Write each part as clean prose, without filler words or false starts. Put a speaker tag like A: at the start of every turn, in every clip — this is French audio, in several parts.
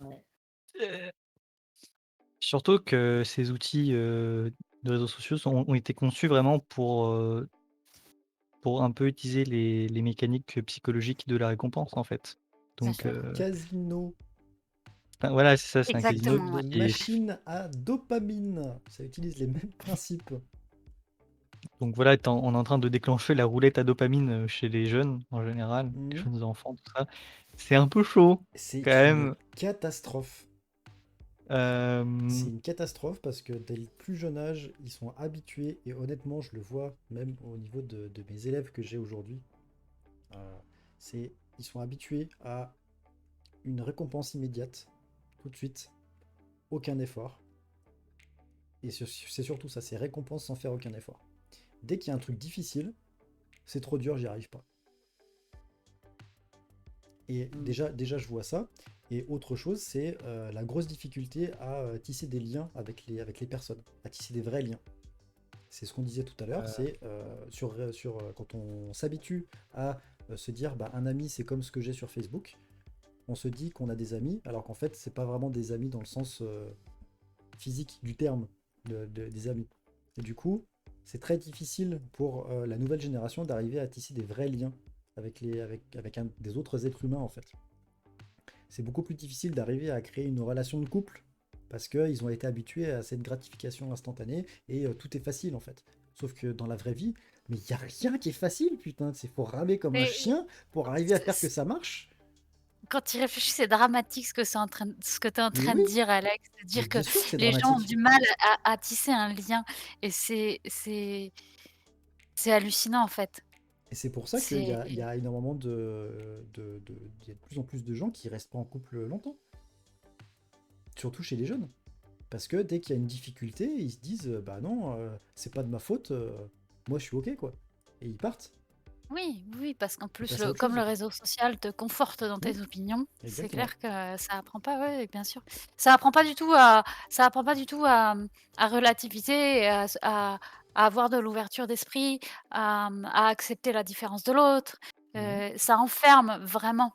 A: Heu, Surtout que ces outils, de réseaux sociaux ont été conçus vraiment pour un peu utiliser les mécaniques, psychologiques de la récompense, en fait.
B: C'est
A: Donc,
B: un casino,
A: enfin, voilà, c'est ça, c'est un casino
B: une
A: qui
B: ouais.
A: est
B: machine à dopamine. Ça utilise les mêmes principes.
A: donc voilà, on est en train de déclencher la roulette à dopamine, chez les jeunes, en général, les
B: Mmh.
A: jeunes enfants, tout ça. C'est un peu chaud, quand
B: C'est une
A: même.
B: catastrophe. C'est
A: Hem,
B: une catastrophe parce que dès le plus jeune âge, ils sont habitués, et honnêtement, je le vois même au niveau de mes élèves que j'ai aujourd'hui. euh, ils sont habitués à une récompense immédiate, tout de suite, aucun effort. Et c'est surtout ça, c'est récompense sans faire aucun effort. Dès qu'il y a un truc difficile, c'est trop dur, j'y arrive pas. Et
A: mmh,
B: déjà, je vois ça. Et autre chose, c'est la grosse difficulté à tisser des liens avec les personnes, à tisser des vrais liens. C'est ce qu'on disait tout à l'heure, c'est quand on s'habitue à se dire bah, un ami c'est comme ce que j'ai sur Facebook, on se dit qu'on a des amis, alors qu'en fait c'est pas vraiment des amis dans le sens physique du terme des amis. Et du coup, c'est très difficile pour la nouvelle génération d'arriver à tisser des vrais liens avec des autres êtres humains en fait. C'est beaucoup plus difficile d'arriver à créer une relation de couple parce qu'ils ont été habitués à cette gratification instantanée et tout est facile en fait. Sauf que dans la vraie vie, mais il n'y a rien qui est facile, putain. C'est faut ramer comme un
C: Et
B: chien pour arriver à
C: c
B: faire que
C: c
B: ça marche.
C: quand tu y réfléchis, c'est dramatique ce que tu es en
B: Mais
C: train de
B: oui,
C: dire, Alex, de
B: mais
C: dire que
B: bien sûr que c'est
C: les gens ont
B: dramatique.
C: du mal à tisser un lien et c'est hallucinant, en fait.
B: Et c'est pour ça qu'il y
C: C'est
B: a, il y a énormément il y a de plus en plus de gens qui restent pas en couple longtemps, surtout chez les jeunes. Parce que dès qu'il y a une difficulté, ils se disent bah non, c'est pas de ma faute, moi je suis ok quoi. Et ils partent,
C: oui, oui, parce qu'en
B: ils
C: plus,
B: passent à autre
C: comme le
B: chose.
C: réseau social te conforte dans
B: Oui,
C: tes opinions, c'est
B: exactement.
C: clair que ça apprend pas, ouais, bien sûr. Ça apprend pas du tout à relativiser et à avoir de l'ouverture d'esprit, à accepter la différence de l'autre.
B: Mhm.
C: Ça enferme vraiment.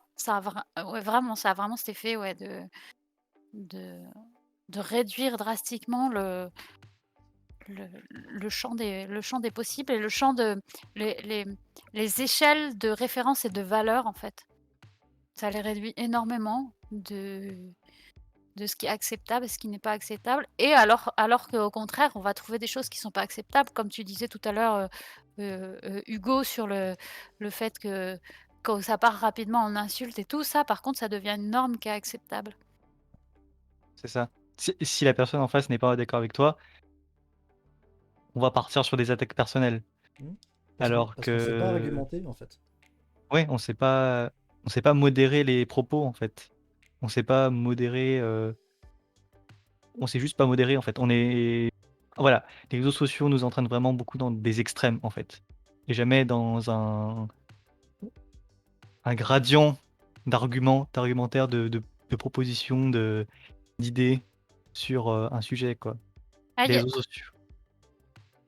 C: Ouais, vraiment, ça a vraiment cet effet, ouais, de de réduire drastiquement le champ des possibles et le champ de les les les échelles de référence et de valeur, en fait. Ça les réduit énormément de ce qui est acceptable et ce qui n'est pas acceptable et alors qu'au contraire, on va trouver des choses qui sont pas acceptables, comme tu disais tout à l'heure, Hugo, sur le fait que quand ça part rapidement en insultes et tout ça, par contre, ça devient une norme qui est acceptable.
A: c'est ça. Si la personne en face n'est pas d'accord avec toi, on va partir sur des attaques personnelles.
B: Mhm.
A: Alors
B: Parce qu'on sait pas
A: que
B: argumenter en fait.
A: ouais, on sait pas modérer les propos, en fait. On sait pas modérer, on sait juste pas modérer, en fait. Voilà, les réseaux sociaux nous entraînent vraiment beaucoup dans des extrêmes, en fait, et jamais dans un gradient d'argumentaire, de propositions, d'idées sur, un sujet, quoi.
C: Ah,
A: Les réseaux sociaux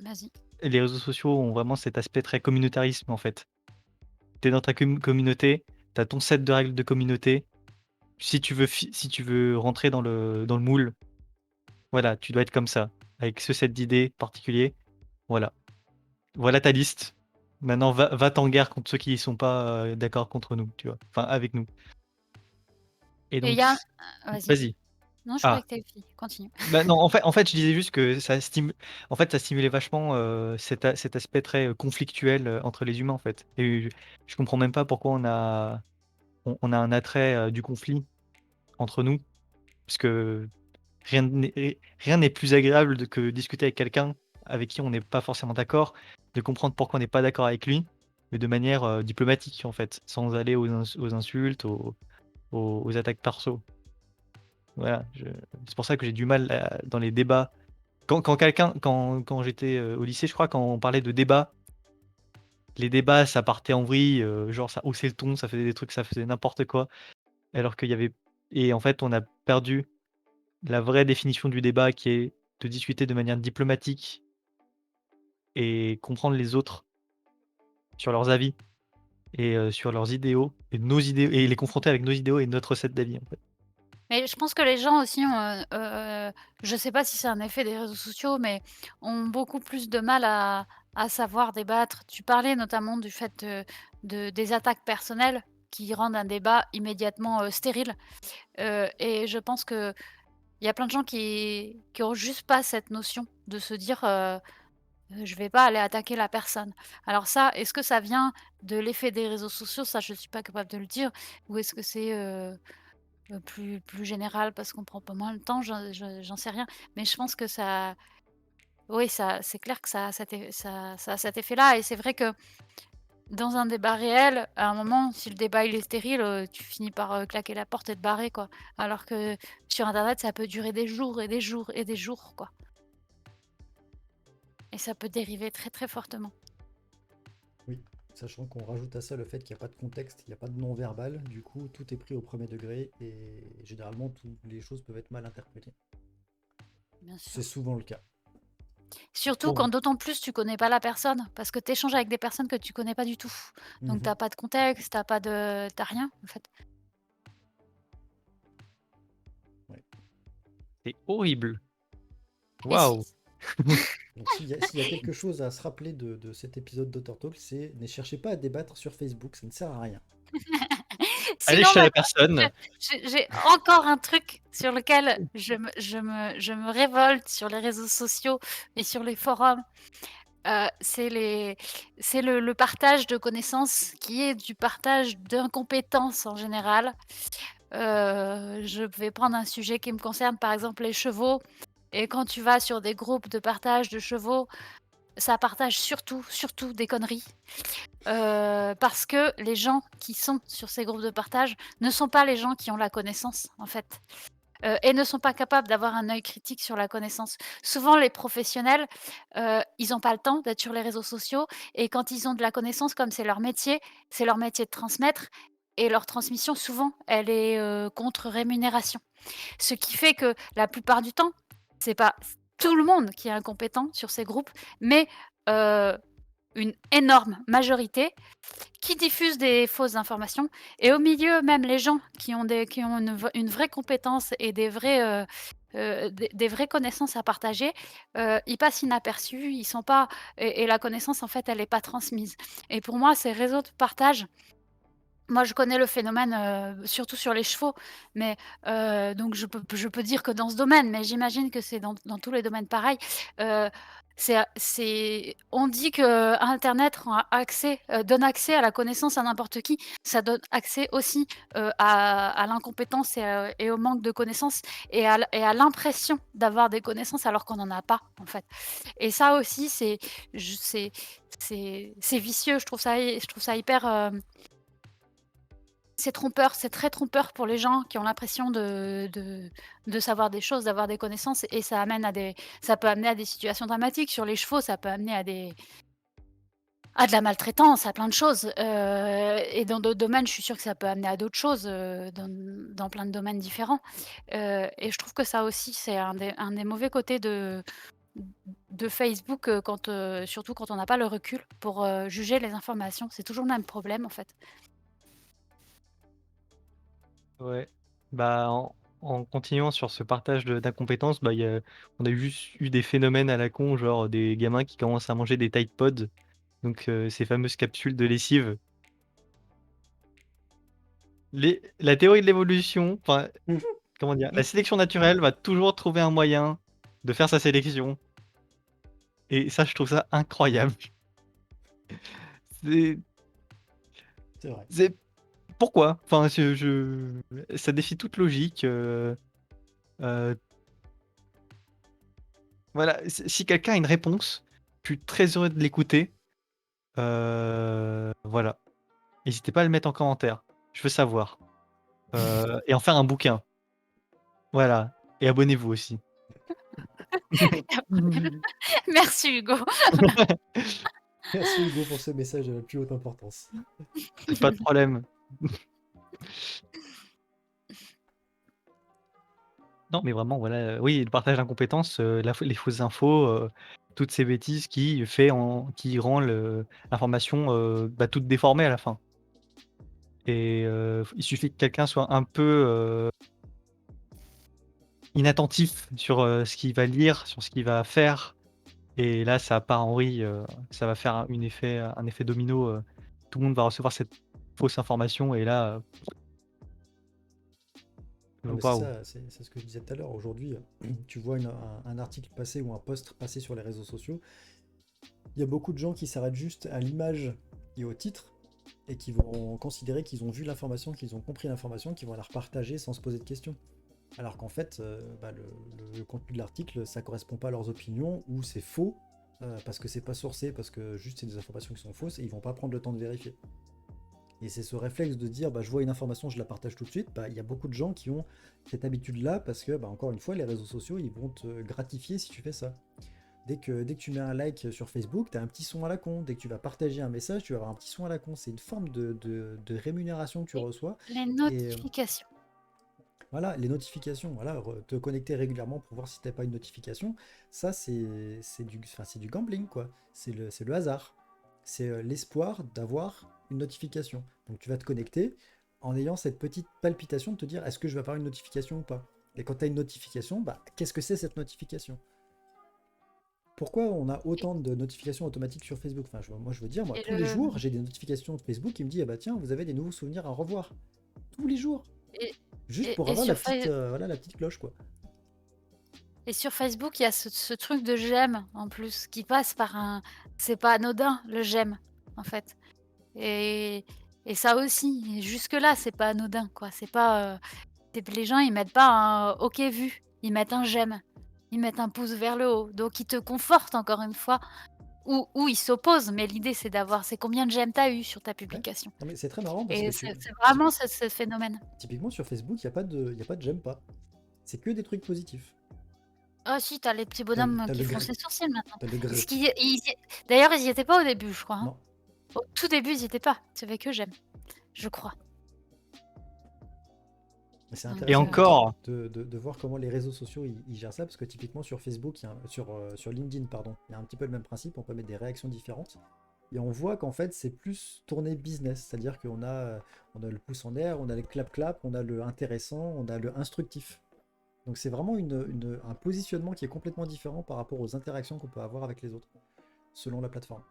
C: vas-y.
A: les réseaux sociaux ont vraiment cet aspect très communautarisme, en fait. Tu es dans ta communauté, tu as ton set de règles de communauté. Si tu veux rentrer dans le moule, voilà, tu dois être comme ça, avec ce set d'idées particulier. Voilà. Voilà ta liste. Maintenant va-t'en en guerre contre ceux qui sont pas, d'accord contre nous, tu vois? Enfin avec nous, et
C: Et il
A: donc
C: y a vas-y.
A: vas-y.
C: Non, je croyais
A: Ah,
C: que tu avais fini. Continue.
A: bah, non, en fait, je disais juste que ça stimulait vachement, cet aspect très, conflictuel, entre les humains, en fait, et je comprends même pas pourquoi on a un attrait, du conflit entre nous, parce que rien n'est plus agréable que discuter avec quelqu'un avec qui on n'est pas forcément d'accord, de comprendre pourquoi on n'est pas d'accord avec lui, mais de manière, diplomatique, en fait, sans aller aux insultes, aux attaques perso. Voilà, c'est pour ça que j'ai du mal dans les débats. Quand j'étais, au lycée, je crois, quand on parlait de débats, les débats, ça partait en vrille, genre ça haussait le ton, ça faisait des trucs, ça faisait n'importe quoi, alors qu'il y avait et en fait, on a perdu la vraie définition du débat qui est de discuter de manière diplomatique et comprendre les autres sur leurs avis et sur leurs idéaux et nos idées et les confronter avec nos idéaux et notre set d'avis, en fait.
C: Mais je pense que les gens aussi ont, je sais pas si c'est un effet des réseaux sociaux, mais ont beaucoup plus de mal à savoir débattre. Tu parlais notamment du fait, des attaques personnelles qui rendent un débat immédiatement, stérile, et je pense qu'il y a plein de gens qui ont juste pas cette notion de se dire, «Je vais pas aller attaquer la personne». Alors ça, est-ce que ça vient de l'effet des réseaux sociaux? Ça, je suis pas capable de le dire, ou est-ce que c'est, plus général parce qu'on prend pas moins le temps, j'en sais rien. Mais je pense que ça, oui, ça c'est clair que ça a cet effet-là, et c'est vrai que dans un débat réel, à un moment, si le débat il est stérile, tu finis par, claquer la porte et te barrer, quoi. Alors que sur internet, ça peut durer des jours et des jours et des jours, quoi, et ça peut dériver très, très fortement.
B: Oui, sachant qu'on rajoute à ça le fait qu'il n'y a pas de contexte, il n'y a pas de non-verbal, du coup tout est pris au premier degré et généralement toutes les choses peuvent être mal interprétées.
C: Bien sûr.
B: C'est souvent le cas.
C: Surtout
A: Bon,
C: quand d'autant plus tu connais pas la personne, parce que tu échanges avec des personnes que tu connais pas du tout. Donc tu
B: Mhm.
C: as pas de contexte, tu as rien, en fait.
B: Ouais.
A: c'est horrible.
C: Et si
A: Waouh!
B: Donc s'il y a quelque chose à se rappeler de cet épisode d'Author Talk, c'est ne cherchez pas à débattre sur Facebook, ça ne sert à rien.
A: Allez
C: sinon,
A: chez
C: moi,
A: la personne.
C: j'ai encore un truc sur lequel je me révolte sur les réseaux sociaux et sur les forums. C'est le partage de connaissances qui est du partage d'incompétences en général. Je vais prendre un sujet qui me concerne, par exemple les chevaux, et quand tu vas sur des groupes de partage de chevaux, ça partage surtout, surtout des conneries. Parce que les gens qui sont sur ces groupes de partage ne sont pas les gens qui ont la connaissance, en fait, et ne sont pas capables d'avoir un œil critique sur la connaissance. Souvent les professionnels, ils ont pas le temps d'être sur les réseaux sociaux, et quand ils ont de la connaissance, comme c'est leur métier de transmettre, et leur transmission souvent elle est, contre rémunération. Ce qui fait que la plupart du temps, c'est pas tout le monde qui est incompétent sur ces groupes, mais heu, une énorme majorité qui diffusent des fausses informations, et au milieu, même les gens qui ont une vraie compétence et des vraies connaissances à partager, ils passent inaperçus, ils sont pas, et la connaissance, en fait, elle est pas transmise, et pour moi, ces réseaux de partage, moi, je connais le phénomène, surtout sur les chevaux, mais donc je peux dire que dans ce domaine, mais j'imagine que c'est dans tous les domaines pareil. Heu, on dit que Internet rend accès, donne accès à la connaissance à n'importe qui. Ça donne accès aussi, à l'incompétence et au manque de connaissances, et à l'impression d'avoir des connaissances alors qu'on n'en a pas, en fait, et ça aussi, je c'est vicieux. Je trouve ça hyper, c'est trompeur, c'est très trompeur pour les gens qui ont l'impression de savoir des choses, d'avoir des connaissances, et ça peut amener à des situations dramatiques. Sur les chevaux, ça peut amener à de la maltraitance, à plein de choses, et dans d'autres domaines, je suis sûre que ça peut amener à d'autres choses, dans plein de domaines différents, et je trouve que ça aussi, c'est un des mauvais côtés de Facebook, surtout quand on n'a pas le recul pour, juger les informations. C'est toujours le même problème, en fait.
A: Ouais. Bah, en continuant sur ce partage d'incompétences, bah, on a juste eu des phénomènes à la con, genre des gamins qui commencent à manger des Tide Pods, donc ces fameuses capsules de lessive. La théorie de l'évolution, enfin, comment dire? La sélection naturelle va toujours trouver un moyen de faire sa sélection, et ça, je trouve ça incroyable. C'est
B: C'est vrai.
A: c'est pourquoi? Enfin, ça défie toute logique, heu, voilà, si quelqu'un a une réponse, je suis très heureux de l'écouter. Voilà. N'hésitez pas à le mettre en commentaire. Je veux savoir. Et en faire un bouquin. Voilà, et abonnez-vous aussi.
C: Merci Hugo.
B: Merci Hugo pour ce message de la plus haute importance.
A: Pas de problème. Non, mais vraiment, voilà, oui, le partage d'incompétences, les fausses infos, toutes ces bêtises qui rend l'information, bah, toute déformée à la fin, et il suffit que quelqu'un soit un peu, inattentif sur, ce qu'il va lire, sur ce qu'il va faire et là ça part en vrille, ça va faire un effet domino, tout le monde va recevoir cette fausse information et là,
B: Non, mais c'est
A: waouh!
B: ça, c'est ce que je disais tout à l'heure. Aujourd'hui, tu vois un article passer ou un post passer sur les réseaux sociaux, il y a beaucoup de gens qui s'arrêtent juste à l'image et au titre et qui vont considérer qu'ils ont vu l'information, qu'ils ont compris l'information, qu'ils vont la repartager sans se poser de questions. Alors qu'en fait, le contenu de l'article, ça correspond pas à leurs opinions ou c'est faux parce que c'est pas sourcé, parce que juste c'est des informations qui sont fausses et ils vont pas prendre le temps de vérifier. Et c'est ce réflexe de dire, bah, je vois une information, je la partage tout de suite. Bah, il y a beaucoup de gens qui ont cette habitude-là parce que, bah, encore une fois, les réseaux sociaux, ils vont te gratifier si tu fais ça. Dès que tu mets un like sur Facebook, tu as un petit son à la con. Dès que tu vas partager un message, tu vas avoir un petit son à la con. C'est une forme de rémunération que tu
C: Et
B: reçois.
C: les
B: Et
C: notifications.
B: voilà, les notifications, voilà, te connecter régulièrement pour voir si tu n'as pas une notification, ça c'est du gambling, quoi. C'est le hasard. C'est l'espoir d'avoir une notification. Donc tu vas te connecter en ayant cette petite palpitation de te dire est-ce que je vais avoir une notification ou pas. Et quand tu as une notification, bah, qu'est-ce que c'est cette notification? Pourquoi on a
C: Et,
B: autant de notifications automatiques sur Facebook? Enfin, moi je veux dire, moi
C: et
B: tous les
C: le,
B: jours j'ai des notifications de Facebook qui me disent ah bah tiens, vous avez des nouveaux souvenirs à revoir. Tous les jours.
C: et,
B: Juste pour
C: et
B: avoir
C: sur
B: voilà, la petite cloche, quoi.
C: et sur Facebook, il y a ce truc de j'aime en plus qui passe par un. C'est pas anodin le j'aime en fait. Et, et ça aussi, et jusque-là, c'est pas anodin quoi. C'est pas. Les gens ils mettent pas un OK vu, ils mettent un j'aime, ils mettent un pouce vers le haut. Donc ils te confortent encore une fois, ou ils s'opposent, mais l'idée c'est combien de j'aime t'as eu sur ta
B: Ouais.
C: publication.
B: Non, mais c'est très marrant parce que
C: Et c'est vraiment ce phénomène.
B: typiquement sur Facebook, il y a pas de j'aime pas. C'est que des trucs positifs.
C: Ah si, t'as les petits
B: T'as le,
C: bonhommes
B: t'as
C: qui
B: le
C: font
B: gr-
C: ses sourcils maintenant.
B: t'as le
C: Ce
B: gr-
C: qui d'ailleurs, ils y étaient pas au début, je crois, hein.
B: Non,
C: Au tout début, ils y étaient pas. C'est avec eux j'aime, je crois.
B: mais c'est
A: Et
C: Donc
B: intéressant
A: encore,
B: de voir comment les réseaux sociaux ils gèrent ça parce que typiquement sur Facebook, sur LinkedIn, pardon, il y a un petit peu le même principe. On peut mettre des réactions différentes et on voit qu'en fait c'est plus tourné business, c'est-à-dire qu'on a le pouce en l'air, on a le clap-clap, on a le intéressant, on a le instructif. Donc c'est vraiment un positionnement qui est complètement différent par rapport aux interactions qu'on peut avoir avec les autres, selon la plateforme.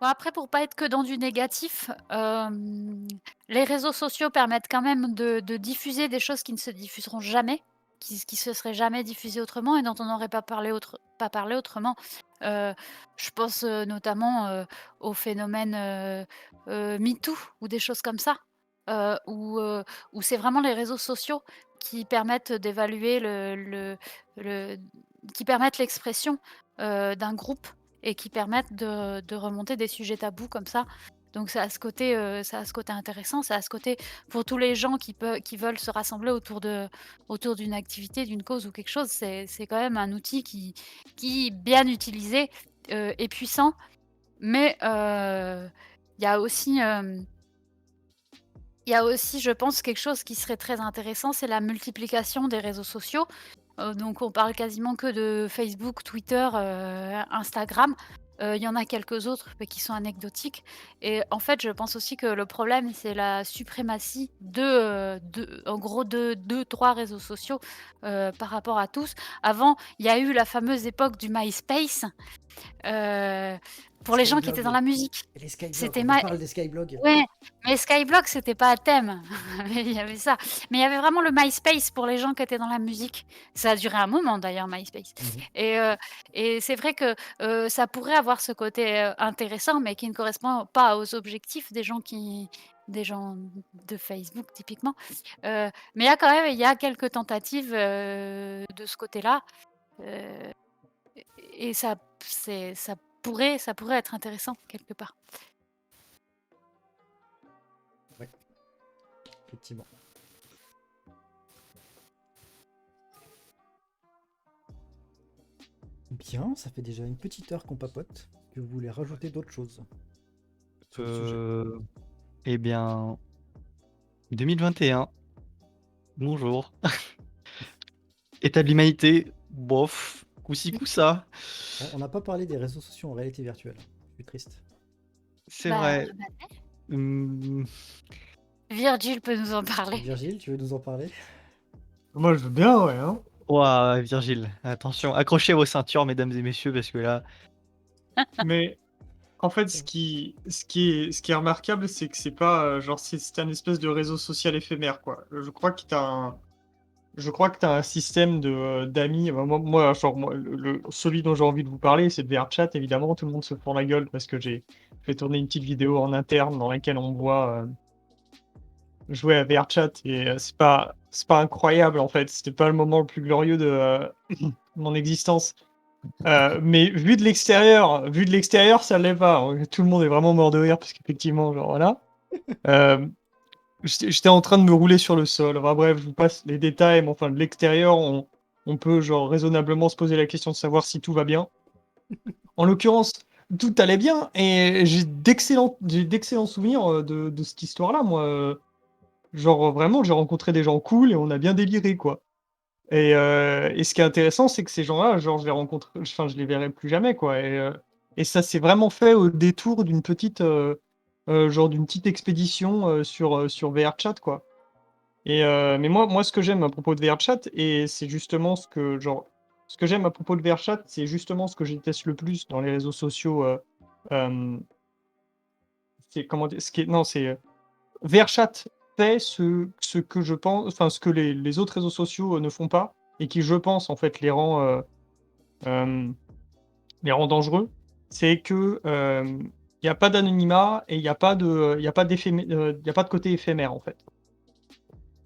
C: bon après pour pas être que dans du négatif, les réseaux sociaux permettent quand même de diffuser des choses qui ne se diffuseront jamais, qui se seraient jamais diffusées autrement et dont on n'aurait pas parlé autrement. Heu, je pense, notamment, au phénomène, MeToo ou des choses comme ça, où c'est vraiment les réseaux sociaux qui permettent d'évaluer le qui permettent l'expression, d'un groupe et qui permettent de remonter des sujets tabous comme ça. Donc ça a ce côté intéressant, ça a ce côté pour tous les gens qui veulent se rassembler autour d'une activité, d'une cause ou quelque chose, c'est quand même un outil qui bien utilisé, est puissant. Mais, il y a aussi, il y a aussi, je pense, quelque chose qui serait très intéressant, c'est la multiplication des réseaux sociaux. Donc on parle quasiment que de Facebook, Twitter, Instagram. Il y en a quelques autres, mais qui sont anecdotiques et en fait, je pense aussi que le problème, c'est la suprématie de en gros de 2-3 réseaux sociaux, par rapport à tous. Avant, il y a eu la fameuse époque du MySpace, heu, pour les gens qui étaient dans
B: Skyblog.
C: la musique.
B: Et les Skyblogs,
C: C'était
B: on en
C: My
B: parle des Skyblogs.
C: Ouais, mais Skyblock, c'était pas à thème. Il y avait ça. Mais il y avait vraiment le MySpace pour les gens qui étaient dans la musique. Ça a duré un moment d'ailleurs, MySpace.
B: Mhm.
C: Et heu et c'est vrai que, ça pourrait avoir ce côté, intéressant, mais qui ne correspond pas aux objectifs des gens de Facebook typiquement. Mais il y a quelques tentatives, de ce côté-là, heu et ça pourrait être intéressant quelque part.
B: Ouais, effectivement. Bien, ça fait déjà une petite heure qu'on papote. Que vous voulez rajouter d'autres choses sur le sujet?
A: heu, eh bien, 2021, bonjour. État de l'humanité, bof, coup-ci coup-ça.
B: On n'a pas parlé des réseaux sociaux en réalité virtuelle. Je suis triste.
A: C'est
C: Bah,
A: vrai, mmh,
C: Virgile peut nous en parler.
B: Virgile, tu veux nous en parler?
D: Moi, je veux bien, ouais, hein.
A: Ouah, Virgile, attention, accrochez vos ceintures, mesdames et messieurs, parce que là,
D: Mais en fait, ce qui est remarquable, c'est que c'est pas genre c'est un espèce de réseau social éphémère, quoi. Je crois que tu as un système d'amis. Moi, genre, celui dont j'ai envie de vous parler, c'est de VRChat, évidemment. Tout le monde se prend la gueule parce que j'ai fait tourner une petite vidéo en interne dans laquelle on me voit jouer à VRChat et c'est pas incroyable, en fait. C'était pas le moment le plus glorieux de mon existence. Mais vu de l'extérieur, ça l'est pas, hein. Tout le monde est vraiment mort de rire parce qu'effectivement, genre, voilà. Euh, j'étais en train de me rouler sur le sol. Enfin bref, je vous passe les détails, mais enfin, de l'extérieur, on peut genre raisonnablement se poser la question de savoir si tout va bien. En l'occurrence, tout allait bien et j'ai d'excellents souvenirs de cette histoire-là, moi. Genre vraiment, j'ai rencontré des gens cool et on a bien déliré, quoi. Et ce qui est intéressant, c'est que ces gens-là, genre, je les verrai plus jamais, quoi. Et ça s'est vraiment fait au détour d'une petite expédition sur VRChat, quoi. Mais moi, ce que j'aime à propos de VRChat, et c'est justement ce que j'aime à propos de VRChat, c'est justement ce que je déteste le plus dans les réseaux sociaux. Euh, c'est comment dire, ce qui est, non, c'est VRChat fait ce que je pense, enfin, ce que les autres réseaux sociaux ne font pas, et qui, je pense, en fait, euh, les rend dangereux. C'est que il n'y a pas d'anonymat et il y a pas de côté éphémère, en fait.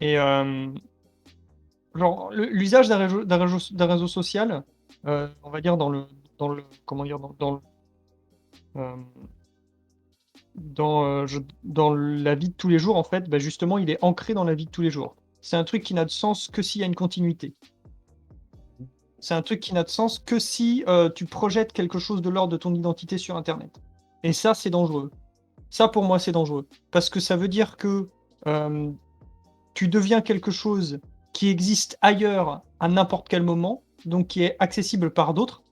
D: Et genre, l'usage d'un réseau social, on va dire comment dire, euh, dans la vie de tous les jours, en fait, bah, justement, il est ancré dans la vie de tous les jours. C'est un truc qui n'a de sens que s'il y a une continuité. C'est un truc qui n'a de sens que si tu projettes quelque chose de l'ordre de ton identité sur Internet. Et ça, c'est dangereux. Ça, pour moi, c'est dangereux. Parce que ça veut dire que euh, tu deviens quelque chose qui existe ailleurs à n'importe quel moment, donc qui est accessible par d'autres.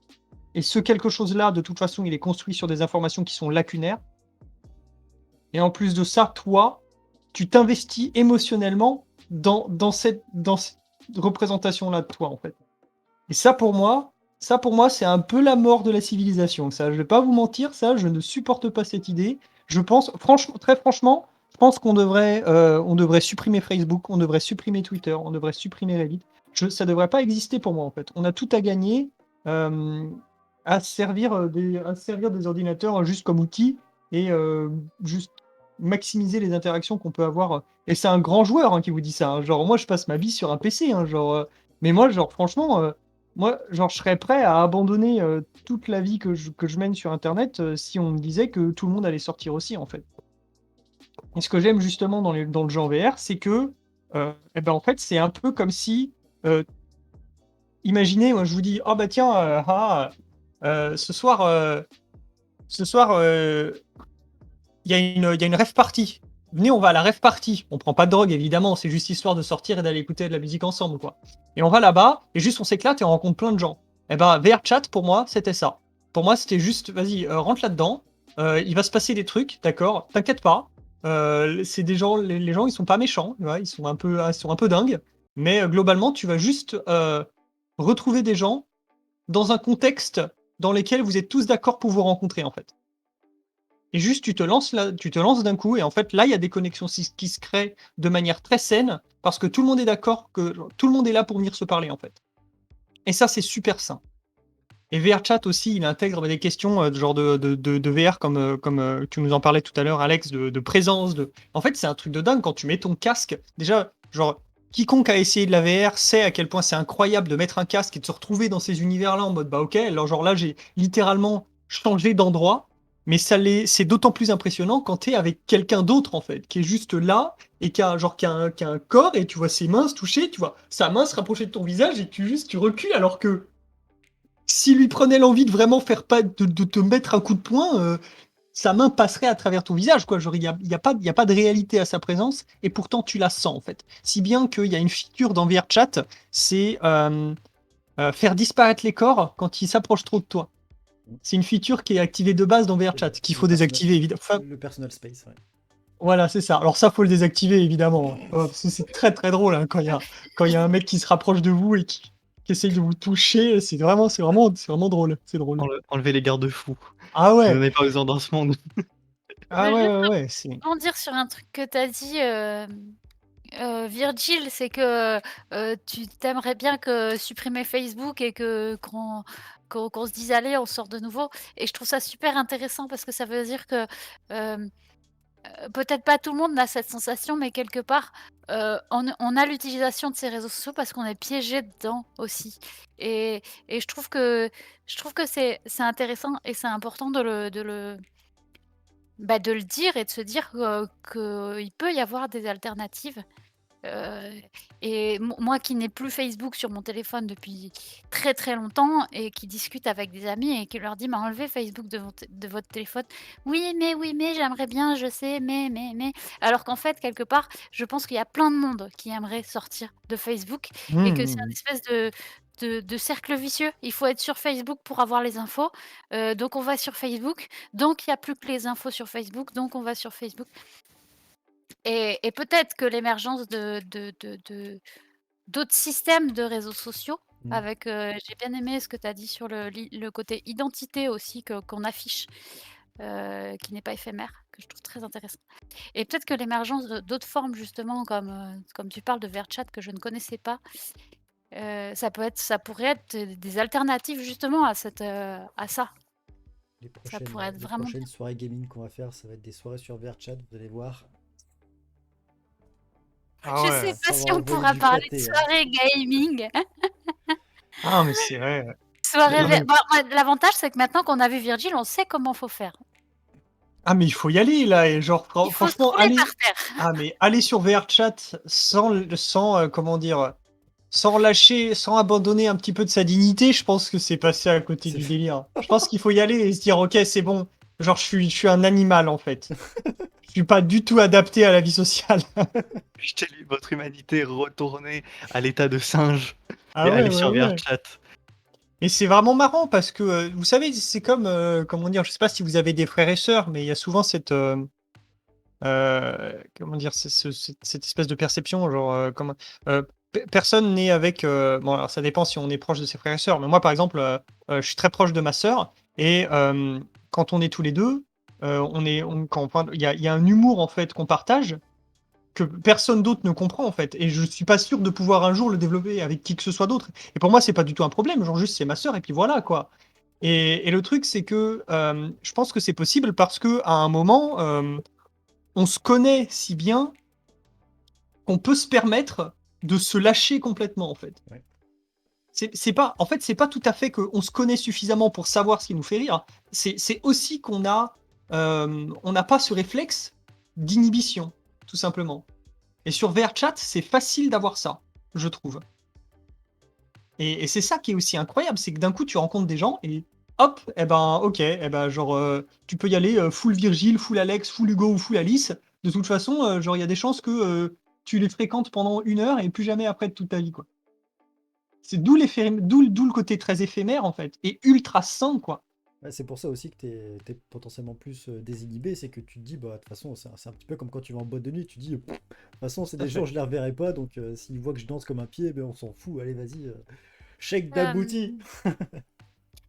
D: Et ce quelque chose-là, de toute façon, il est construit sur des informations qui sont lacunaires. Et en plus de ça, toi, tu t'investis émotionnellement dans cette représentation-là de toi, en fait. Et ça pour moi, c'est un peu la mort de la civilisation. Ça, je vais pas vous mentir, ça, je ne supporte pas cette idée. Je pense, franchement, très franchement, je pense qu'on devrait supprimer Facebook, on devrait supprimer Twitter, on devrait supprimer Reddit. Ça devrait pas exister pour moi, en fait. On a tout à gagner euh, à servir des ordinateurs juste comme outils et juste maximiser les interactions qu'on peut avoir. Et c'est un grand joueur, hein, qui vous dit ça, hein. Genre, moi, je passe ma vie sur un PC, hein, genre, mais moi, genre, franchement, moi, genre, je serais prêt à abandonner toute la vie que je mène sur Internet si on me disait que tout le monde allait sortir aussi, en fait. Et ce que j'aime justement dans le jeu en VR, c'est que, eh ben, en fait, c'est un peu comme si, euh, imaginez, moi, je vous dis, oh bah tiens, ce soir, il y a une rave party. Venez, on va à la rave party. On prend pas de drogue, évidemment, c'est juste histoire de sortir et d'aller écouter de la musique ensemble, quoi. Et on va là-bas, et juste on s'éclate et on rencontre plein de gens. Et ben, VRChat, pour moi, c'était ça. Pour moi, c'était juste, vas-y, rentre là-dedans, il va se passer des trucs, d'accord, t'inquiète pas. C'est des gens, les gens, ils sont pas méchants, tu vois, ils sont un peu dingues, mais globalement, tu vas juste retrouver des gens dans un contexte dans lequel vous êtes tous d'accord pour vous rencontrer, en fait. Et juste, tu te lances là, tu te lances d'un coup, et en fait, là, il y a des connexions qui se créent de manière très saine, parce que tout le monde est d'accord que tout le monde est là pour venir se parler, en fait. Et ça, c'est super sain. Et VRChat aussi, il intègre des questions de genre de VR, comme tu nous en parlais tout à l'heure, Alex, de présence. En fait, c'est un truc de dingue quand tu mets ton casque. Déjà, genre, quiconque a essayé de la VR sait à quel point c'est incroyable de mettre un casque et de se retrouver dans ces univers-là en mode, bah ok, alors genre là, j'ai littéralement changé d'endroit, mais c'est d'autant plus impressionnant quand t'es avec quelqu'un d'autre, en fait, qui est juste là et qui a un corps, et tu vois ses mains se toucher, tu vois sa main se rapprocher de ton visage, et tu recules, alors que s'il lui prenait l'envie de vraiment faire pas de te mettre un coup de poing, sa main passerait à travers ton visage, quoi. Genre, il y a pas de réalité à sa présence, et pourtant tu la sens, en fait. Si bien qu'il y a une feature dans VRChat, c'est faire disparaître les corps quand ils s'approchent trop de toi. C'est une feature qui est activée de base dans
B: Et
D: VRChat, qu'il faut désactiver, évidemment. Enfin,
B: le personal space, ouais.
D: Voilà, c'est ça. Alors ça, faut le désactiver évidemment, hein. Parce que c'est très, très drôle, hein, quand il y a un mec qui se rapproche de vous et qui essaye de vous toucher, c'est vraiment drôle, c'est drôle.
A: Enlever les garde-fous.
D: Ah
A: Vous
D: ouais!
A: en avez pas besoin dans ce monde.
D: Ah
C: Mais
D: ouais,
C: juste
D: ouais, ouais, c'est
C: rebondir sur un truc que tu as dit, Virgile, c'est que, tu aimerais bien que supprimer Facebook et qu'on se dise: «Allez, on sort de nouveau» et je trouve ça super intéressant parce que ça veut dire que, hem, peut-être pas tout le monde a cette sensation, mais quelque part, on a l'utilisation de ces réseaux sociaux parce qu'on est piégé dedans aussi et et je trouve que c'est intéressant et c'est important de le dire et de se dire, qu'il peut y avoir des alternatives. Heu et moi qui n'ai plus Facebook sur mon téléphone depuis très, très longtemps et qui discute avec des amis et qui leur dit: «Mais enlevez Facebook de votre téléphone». Oui, mais j'aimerais bien, je sais, mais». Alors qu'en fait, quelque part, je pense qu'il y a plein de monde qui aimerait sortir de Facebook et
D: mmh,
C: que c'est
D: mmh
C: un
D: mh.
C: espèce de cercle vicieux. Il faut être sur Facebook pour avoir les infos, donc on va sur Facebook, donc il y a plus que les infos sur Facebook, donc on va sur Facebook. Et peut-être que l'émergence d'autres systèmes de réseaux sociaux
B: Mm.
C: avec, j'ai bien aimé ce que tu as dit sur le côté identité aussi qu'on affiche, qui n'est pas éphémère, que je trouve très intéressant. Et peut-être que l'émergence d'autres formes justement comme tu parles de VRChat que je ne connaissais pas, ça pourrait être des alternatives justement à ça. Ça pourrait être
B: Les
C: vraiment
B: prochaines
C: bien.
B: soirées gaming qu'on va faire, ça va être des soirées sur VRChat, vous allez voir.
D: Ah
C: Je sais
D: ouais.
C: pas
B: Ça va
C: si on
B: envoyer
C: pourra
B: du
C: parler de
B: pâté, hein.
C: soirée gaming.
D: Ah mais c'est vrai, ouais.
C: Soirée
D: Non
C: ver
D: mais
C: bah, l'avantage, c'est que maintenant qu'on a vu Virgile, on sait comment faut faire.
D: il faut y aller là et genre
C: Il faut se
D: franchement
C: rouler par
D: aller
C: terre.
D: mais aller sur VRChat sans, comment dire? Sans lâcher, sans abandonner un petit peu de sa dignité, je pense que c'est passer à côté
B: C'est
D: du délire. Je pense qu'il faut y aller et se dire: «OK, c'est bon, genre je suis un animal en fait. Je suis pas du tout adapté à la vie sociale».
A: Jetez votre humanité, retournez à l'état de singe
D: Ah
A: et
D: ouais,
A: allez
D: ouais,
A: sur
D: ouais.
A: VRChat.
D: Et c'est vraiment marrant parce que, vous savez, c'est comme, comment dire? Je sais pas si vous avez des frères et sœurs, mais il y a souvent comment dire? Cette espèce de perception, genre, comment, personne n'est avec, bon, alors ça dépend si on est proche de ses frères et sœurs, mais moi, par exemple, je suis très proche de ma sœur et quand on est tous les 2, quand on parle il y a un humour, en fait, qu'on partage que personne d'autre ne comprend, en fait, et je suis pas sûr de pouvoir un jour le développer avec qui que ce soit d'autre, et pour moi, c'est pas du tout un problème, genre juste c'est ma sœur et puis voilà, quoi. Et le truc, c'est que, je pense que c'est possible parce qu'à un moment, on se connaît si bien qu'on peut se permettre de se lâcher complètement, en fait.
B: Ouais.
D: C'est pas en fait, c'est pas tout à fait qu'on se connaît suffisamment pour savoir ce qui nous fait rire. C'est aussi on n'a pas ce réflexe d'inhibition, tout simplement. Et sur VRChat, c'est facile d'avoir ça, je trouve. Et c'est ça qui est aussi incroyable, c'est que d'un coup, tu rencontres des gens et hop, et ben, OK, et ben, genre, tu peux y aller, full Virgile, full Alex, full Hugo ou full Alice. De toute façon, genre, il y a des chances que, tu les fréquentes pendant 1 heure et plus jamais après de toute ta vie, quoi. C'est d'où le côté très éphémère, en fait, et ultra sain, quoi.
B: Ouais, c'est pour ça aussi que t'es potentiellement plus désinhibé, c'est que tu te dis, bah, de toute façon, c'est un petit peu comme quand tu vas en boîte de nuit, tu dis, de toute façon, c'est
D: Tout à
B: des gens,
D: fait.
B: je les reverrai pas, donc s'ils voient que je danse comme un pied, ben on s'en fout, allez, vas-y, shake that booty.
C: Hem,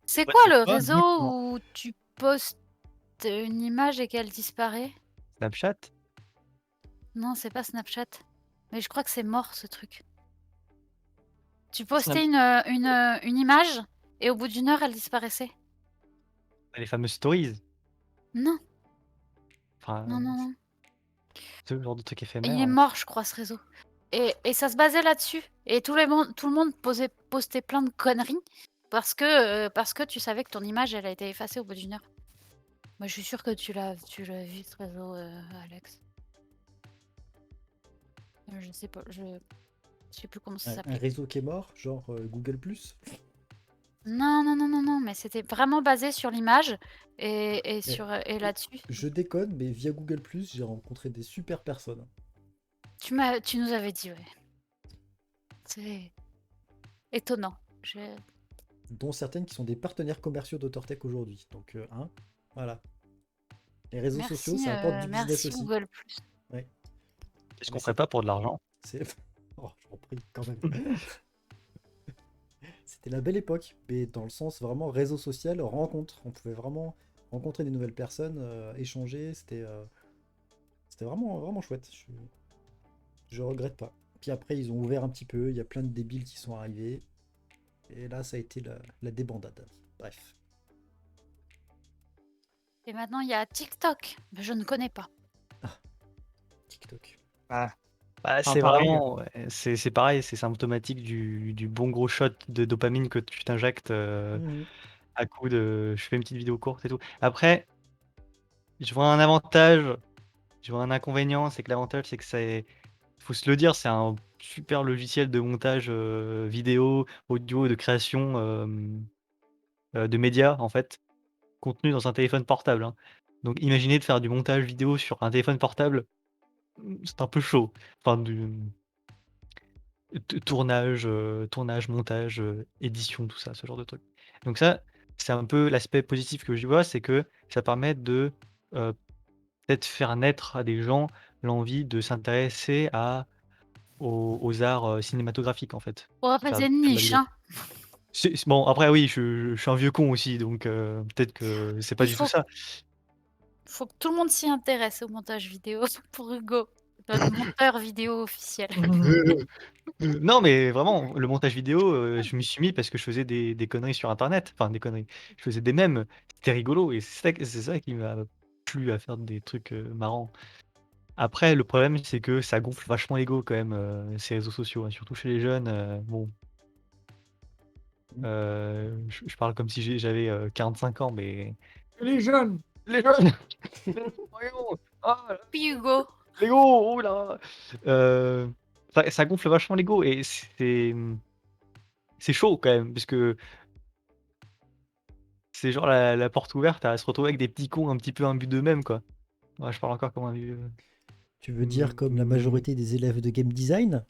C: c'est
A: Ouais,
C: quoi
A: c'est
C: le
A: ça,
C: réseau
A: exactement.
C: où tu postes une image et qu'elle disparaît?
A: Snapchat?
C: Non, c'est pas Snapchat, mais je crois que c'est mort ce truc. Tu
D: Snap
C: postais une image et au bout d'1 heure, elle disparaissait.
A: Les fameuses stories.
C: Non, non,
A: Enfin,
C: non, non.
A: ce genre de truc
C: Il
A: éphémère,
C: est
A: ouais.
C: mort, je crois, ce réseau et ça se basait là-dessus et tout le monde postait plein de conneries parce que tu savais que ton image, elle a été effacée au bout d'1 heure. Moi, je suis sûre que tu l'as vu ce réseau, Alex. Je sais pas, je sais plus comment ça
B: Un
C: s'appelait.
B: réseau qui est mort, genre Google+.
C: Non, non, non, non, non, mais c'était vraiment basé sur l'image et
B: Mais
C: et là-dessus.
B: je déconne, mais via Google+, j'ai rencontré des super personnes.
C: Tu nous avais dit, ouais. C'est étonnant. Je
B: Dont certaines qui sont des partenaires commerciaux d'AuthorTech aujourd'hui. Donc, hein, voilà. Les réseaux sociaux, ça apporte du business
C: Merci
B: aussi.
C: Google+.
B: Ouais.
A: Qu'est-ce
B: Mais
A: qu'on ferait pas pour de l'argent?
B: c'est... Oh, j'en prie, quand même. C'était la belle époque, mais dans le sens vraiment réseau social, rencontre. On pouvait vraiment rencontrer des nouvelles personnes, échanger. C'était vraiment, vraiment chouette. Je regrette pas. Puis après, ils ont ouvert un petit peu. Il y a plein de débiles qui sont arrivés. Et là, ça a été la débandade. Bref.
C: Et maintenant, il y a TikTok. Mais je ne connais pas.
B: TikTok.
A: Ah.
D: Enfin,
A: C'est
D: pareil.
A: vraiment, ouais, c'est pareil, c'est symptomatique du bon gros shot de dopamine que tu t'injectes
B: Mhm.
A: à coup de je fais une petite vidéo courte et tout. Après, je vois un avantage, je vois un inconvénient, c'est que l'avantage, c'est que c'est, faut se le dire, c'est un super logiciel de montage vidéo, audio, de création de médias, en fait, contenu dans un téléphone portable, hein. Donc, imaginez de faire du montage vidéo sur un téléphone portable, c'est un peu chaud. Enfin, tournage, montage, édition, tout ça, ce genre de trucs. Donc ça, c'est un peu l'aspect positif que j'y vois, c'est que ça permet de, heu, peut-être faire naître à des gens l'envie de s'intéresser aux arts, cinématographiques, en fait.
C: Oh,
A: Faire
C: c'est une
A: de la
C: niche,
A: vidéo.
C: hein.
A: C'est bon, après oui, je suis un vieux con aussi, donc peut-être que c'est pas
C: Il
A: du tout
C: faut,
A: ça.
C: faut que tout le monde s'y intéresse au montage vidéo pour Hugo. Notre monteur vidéo officiel.
A: Non, mais vraiment, le montage vidéo, je m'y suis mis parce que je faisais des conneries sur internet. Enfin des conneries, je faisais des mèmes, c'était rigolo et c'est ça qui m'a plu à faire des trucs, marrants. Après le problème, c'est que ça gonfle vachement l'ego quand même, ces réseaux sociaux, hein, surtout chez les jeunes, bon,
B: Mhm.
A: je parle comme si j'avais, 45 ans, mais
D: Les jeunes.
A: les jeunes! Voyons! Ah là,
C: Puis Hugo.
A: l'ego, oh là! Ça gonfle vachement l'ego et c'est chaud quand même parce que c'est genre la porte ouverte à se retrouver avec des petits cons un petit peu imbus d'eux-mêmes, quoi. Ouais, je parle encore comme un vieux.
B: Tu veux dire comme la
A: Mmh.
B: majorité des élèves de game design?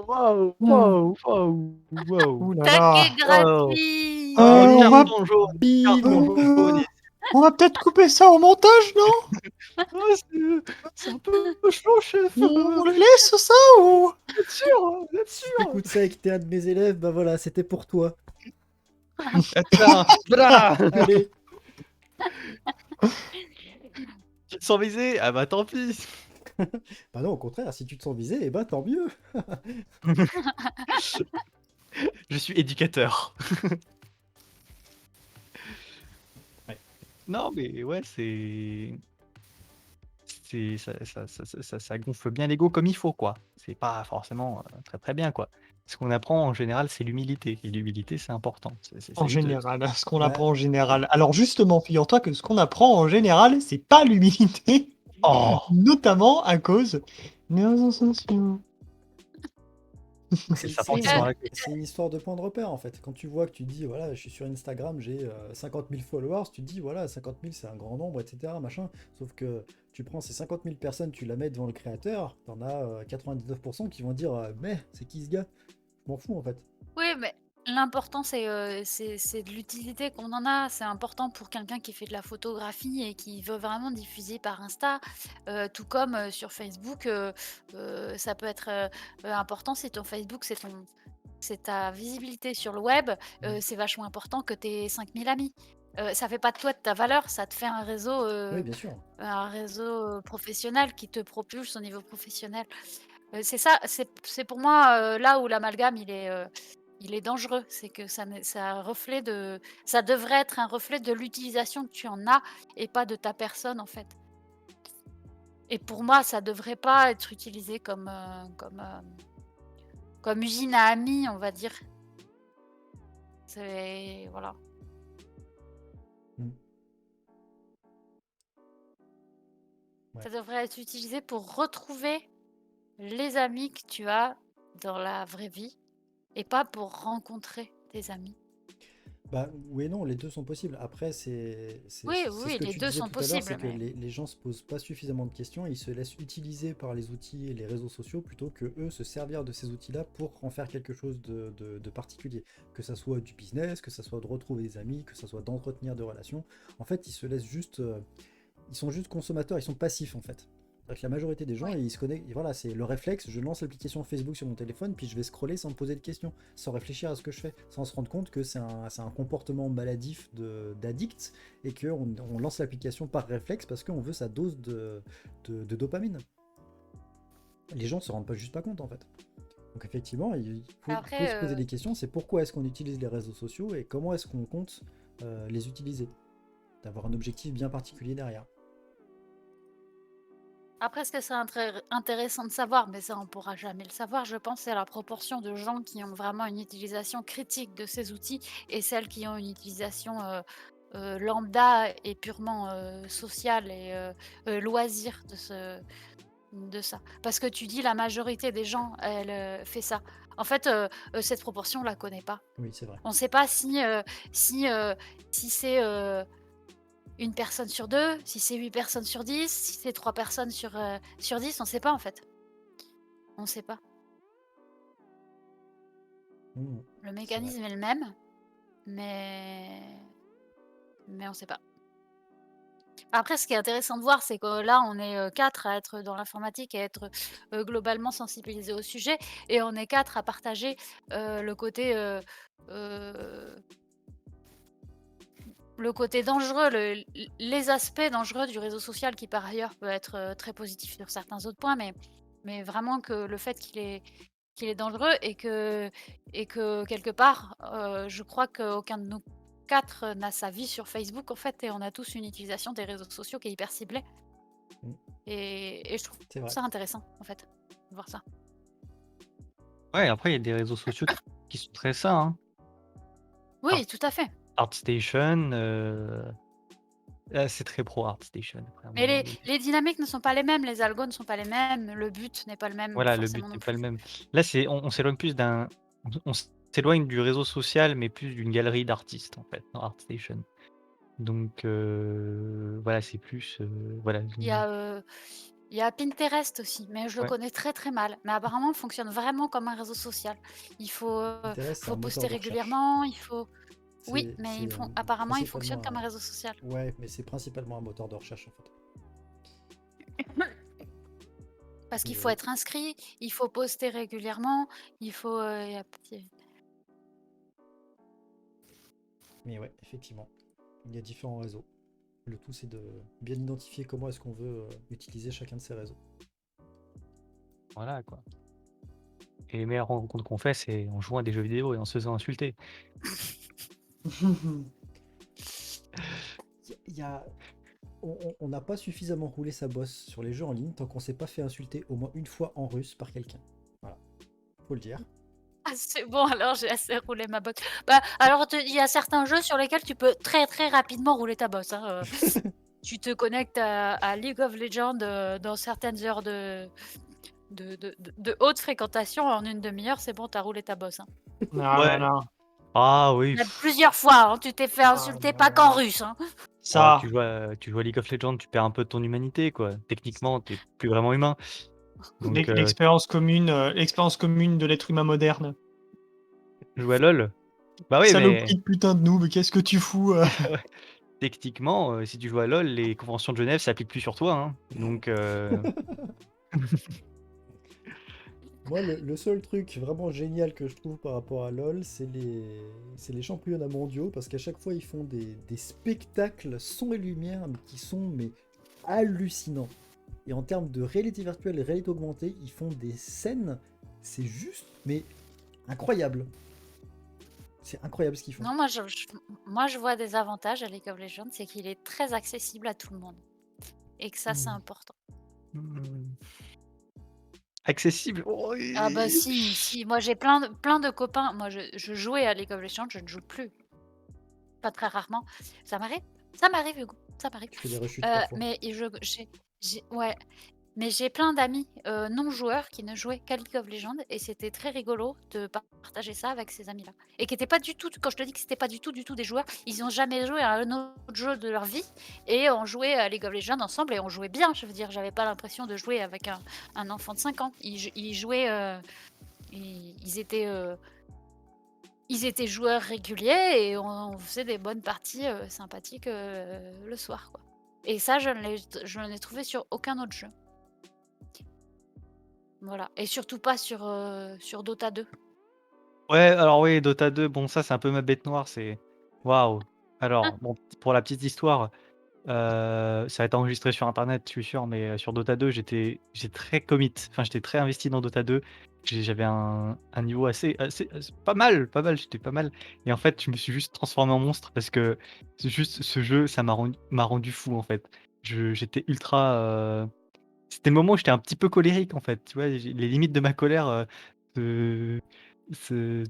A: Waouh,
D: Ouh
A: waouh, waouh, waouh.
D: ouh là
C: Taquet
D: là.
A: Waouh!
C: gratuit.
A: Oh,
D: On va,
B: Bim!
A: carton jaune
D: euh,
A: ici.
D: on va peut-être couper ça au montage, non?
A: Oh, c'est un peu chaud, chef,
D: On le laisse ça ou?
A: vous êtes sûr? Vous êtes
B: Si
A: sûr?
B: t'écoutes ça et que t'es un de mes élèves, bah voilà, c'était pour toi.
A: Ah tiens, bra!
B: Allez,
A: Tu te sens visé? Ah bah tant pis.
B: bah non, au contraire, si tu te sens visé, eh ben tant mieux.
A: Je suis éducateur.
B: Ouais.
A: Non, mais ouais, ça gonfle bien l'ego comme il faut, quoi. C'est pas forcément, très, très bien, quoi. Ce qu'on apprend en général, c'est l'humilité et l'humilité, c'est important.
D: En
A: C'est juste
D: général, ce qu'on
B: Bah,
D: apprend en général. Alors justement, figure-toi que ce qu'on apprend en général, c'est pas l'humilité,
A: oh!
D: notamment à cause des réseaux sociaux.
A: C'est le
B: c'est
A: serpent
B: c'est
A: qui se
B: une,
A: mord la queue.
B: c'est une histoire de point de repère en fait. Quand tu vois que tu dis, voilà, je suis sur Instagram, j'ai 50 000 followers, tu te dis, voilà, 50 000 c'est un grand nombre, etc. Machin. Sauf que tu prends ces 50 000 personnes, tu la mets devant le créateur, t'en as 99% qui vont dire, mais c'est qui ce gars? Je m'en fous en fait.
C: Oui, mais l'important, c'est de l'utilité qu'on en a. C'est important pour quelqu'un qui fait de la photographie et qui veut vraiment diffuser par Insta. Tout comme sur Facebook, ça peut être important si ton Facebook, c'est ta visibilité sur le web.
B: Mm.
C: C'est vachement important que tu aies 5000 amis. Ça fait pas de toi de ta valeur, ça te fait
B: Oui, bien sûr.
C: un réseau professionnel qui te propulse au niveau professionnel. C'est ça, c'est pour moi là où l'amalgame il est dangereux, c'est que ça devrait être un reflet de l'utilisation que tu en as et pas de ta personne, en fait. Et pour moi, ça devrait pas être utilisé comme usine à amis, on va dire. C'est voilà.
B: Mm. Ouais.
C: Ça devrait être utilisé pour retrouver les amis que tu as dans la vraie vie et pas pour rencontrer tes amis.
B: Bah, oui et non, les deux sont possibles. Après,
C: Oui,
B: c'est ce
C: oui,
B: que
C: les
B: tu
C: 2
B: disais
C: sont
B: tout à l'heure, c'est
C: possibles,
B: que
C: mais
B: les gens se posent pas suffisamment de questions et ils se laissent utiliser par les outils et les réseaux sociaux plutôt que eux se servir de ces outils-là pour en faire quelque chose de particulier. Que ça soit du business, que ça soit de retrouver des amis, que ça soit d'entretenir des relations. En fait, ils se laissent juste, ils sont juste consommateurs, ils sont passifs en fait. C'est-à-dire que la majorité des gens,
C: oui.
B: ils se connectent, et voilà, c'est le réflexe, je lance l'application Facebook sur mon téléphone, puis je vais scroller sans me poser de questions, sans réfléchir à ce que je fais, sans se rendre compte que c'est un comportement maladif d'addict, et qu'on lance l'application par réflexe parce qu'on veut sa dose de dopamine. Les gens se rendent pas juste pas compte en fait. Donc effectivement, il faut
C: Après,
B: se poser des questions, c'est pourquoi est-ce qu'on utilise les réseaux sociaux et comment est-ce qu'on compte les utiliser. D'avoir un objectif bien particulier derrière.
C: après ce que c'est intéressant de savoir, mais ça on pourra jamais le savoir, je pense, c'est la proportion de gens qui ont vraiment une utilisation critique de ces outils et celles qui ont une utilisation, lambda et purement, sociale et loisir de ça. Parce que tu dis la majorité des gens, elle, fait ça. En fait, cette proportion on la connaît pas.
B: Oui, c'est vrai.
C: On ne sait pas si, si c'est, 1 personne sur 2, si c'est 8 personnes sur 10, si c'est 3 personnes sur 10, on ne sait pas en fait. On ne sait pas.
B: Mmh,
C: Le
B: c'est vrai.
C: mécanisme est le même, mais on ne sait pas. Après ce qui est intéressant de voir, c'est que là, on est, 4 à être dans l'informatique et être, globalement sensibilisés au sujet et on est 4 à partager, le côté, heu, le côté dangereux, les aspects dangereux du réseau social qui par ailleurs peut être, très positif sur certains autres points, mais vraiment que le fait qu'il est dangereux et que quelque part, je crois qu'aucun de nous 4 n'a sa vie sur Facebook en fait et on a tous une utilisation des réseaux sociaux qui est hyper ciblée
B: Mmh,
C: et je trouve
B: c'est vrai.
C: ça intéressant en fait, de voir ça.
A: Ouais, après il y a des réseaux sociaux qui sont très sains, hein. Art
C: Oui, tout à fait,
A: ArtStation, là c'est très pro ArtStation après à un
C: mais
A: moment donné.
C: les dynamiques ne sont pas les mêmes, les algos ne sont pas les mêmes, le but n'est pas le même
A: Voilà, le but
C: forcément non
A: n'est pas le
C: plus.
A: même. Là, c'est on s'éloigne plus d'un on s'éloigne du réseau social, mais plus d'une galerie d'artistes, en fait, dans ArtStation. Donc voilà, c'est plus, voilà,
C: Il y a, il y a Pinterest aussi, mais je le
A: ouais.
C: connais très, très mal. Mais apparemment, il fonctionne vraiment comme un réseau social.
B: Pinterest, c'est
C: Faut
B: un
C: poster
B: moteur de recherche.
C: régulièrement, il faut oui,
B: C'est
C: mais
B: c'est,
C: apparemment, il fonctionne
B: principalement
C: comme un
B: un...
C: réseau social.
B: Ouais, mais c'est principalement un moteur de recherche en fait.
C: Parce qu'il
B: Mais
C: faut
B: oui,
C: être inscrit, il faut poster régulièrement, il faut, il y a petit
B: mais ouais, effectivement. Il y a différents réseaux. Le tout, c'est de bien identifier comment est-ce qu'on veut utiliser chacun de ces réseaux.
A: Voilà, quoi. Et les meilleures rencontres qu'on fait, c'est en jouant à des jeux vidéo et en se faisant insulter.
B: Il y a... On n'a pas suffisamment roulé sa bosse sur les jeux en ligne tant qu'on s'est pas fait insulter au moins une fois en russe par quelqu'un. Voilà, faut le dire.
C: ah c'est bon alors j'ai assez roulé ma bosse. Bah, alors te il y a certains jeux sur lesquels tu peux très, très rapidement rouler ta bosse, hein, tu te connectes à League of Legends, dans certaines heures de haute fréquentation, en une demi-heure, c'est bon, tu as roulé ta bosse, hein.
D: Ah là
A: Ouais.
D: là.
A: Ah oui,
C: Même plusieurs fois, hein, tu t'es fait
D: Ah
C: insulter
D: là
C: pas qu'en
D: là.
C: russe, hein.
A: oh,
D: Ça,
A: tu joues à League of Legends, tu perds un peu de ton humanité, quoi. Techniquement, tu plus vraiment humain. Donc
D: l'expérience commune de l'être humain moderne.
A: jouer à LOL, bah oui, mais
D: Saloperie de putain de noob, qu'est-ce que tu fous
A: techniquement, si tu joues à LOL, les conventions de Genève s'appliquent plus sur toi, hein. Donc
B: Moi, le seul truc vraiment génial que je trouve par rapport à LoL, c'est les championnats mondiaux, parce qu'à chaque fois, ils font des spectacles son et lumière mais qui sont mais hallucinants. Et en termes de réalité virtuelle et réalité augmentée, ils font des scènes, c'est juste, mais incroyable. C'est incroyable ce qu'ils font.
C: Non, moi je vois des avantages à League of Legends, c'est qu'il est très accessible à tout le monde et que ça, c'est
B: Hmm.
C: important.
A: mmh, accessible, oh
C: Ah bah
A: et
C: si, si, moi j'ai plein de copains, moi je jouais à League of Legends, je ne joue plus, pas très rarement. Ça m'arrive, Hugo, ça m'arrive.
B: Tu fais des rechutes parfois.
C: Mais j'ai ouais. Mais j'ai plein d'amis, non joueurs qui ne jouaient qu'à League of Legends et c'était très rigolo de partager ça avec ces amis-là et qui étaient pas du tout quand je te dis que c'était pas du tout des joueurs, ils ont jamais joué à un autre jeu de leur vie et on jouait à League of Legends ensemble et on jouait bien. Je veux dire, j'avais pas l'impression de jouer avec un enfant de 5 ans. Ils jouaient, ils étaient joueurs réguliers et on faisait des bonnes parties, sympathiques, le soir, quoi et ça, je ne l'ai trouvé sur aucun autre jeu. Voilà et surtout pas sur Dota 2.
A: Ouais, alors oui, Dota 2, bon ça c'est un peu ma bête noire, c'est waouh! Alors bon, pour la petite histoire, ça va être enregistré sur internet, je suis sûr, mais sur Dota 2, j'ai très commit, enfin j'étais très investi dans Dota 2. J'avais un niveau assez pas mal, j'étais pas mal et en fait, je me suis juste transformé en monstre parce que c'est juste ce jeu, ça m'a rendu fou, en fait. J'étais ultra, c'était le moment où j'étais un petit peu colérique, en fait, tu vois? Les limites de ma colère, se se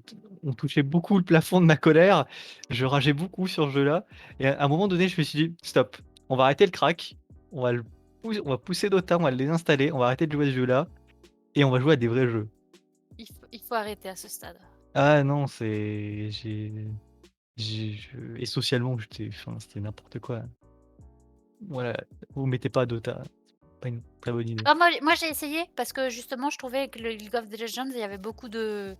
A: on touchait beaucoup le plafond de ma colère. Je rageais beaucoup sur ce jeu-là et à un moment donné, je me suis dit: «Stop, on va arrêter le crack, on va pousser Dota, on va le désinstaller, on va arrêter de jouer à ce jeu-là et on va jouer à des vrais jeux».
C: Il faut arrêter à ce stade.
A: Ah non, c'est j'ai je et socialement, c'était n'importe quoi. Voilà, vous mettez pas à Dota, pas une très bonne idée.
C: Ah moi j'ai essayé parce que justement je trouvais que le League of Legends, il y avait beaucoup de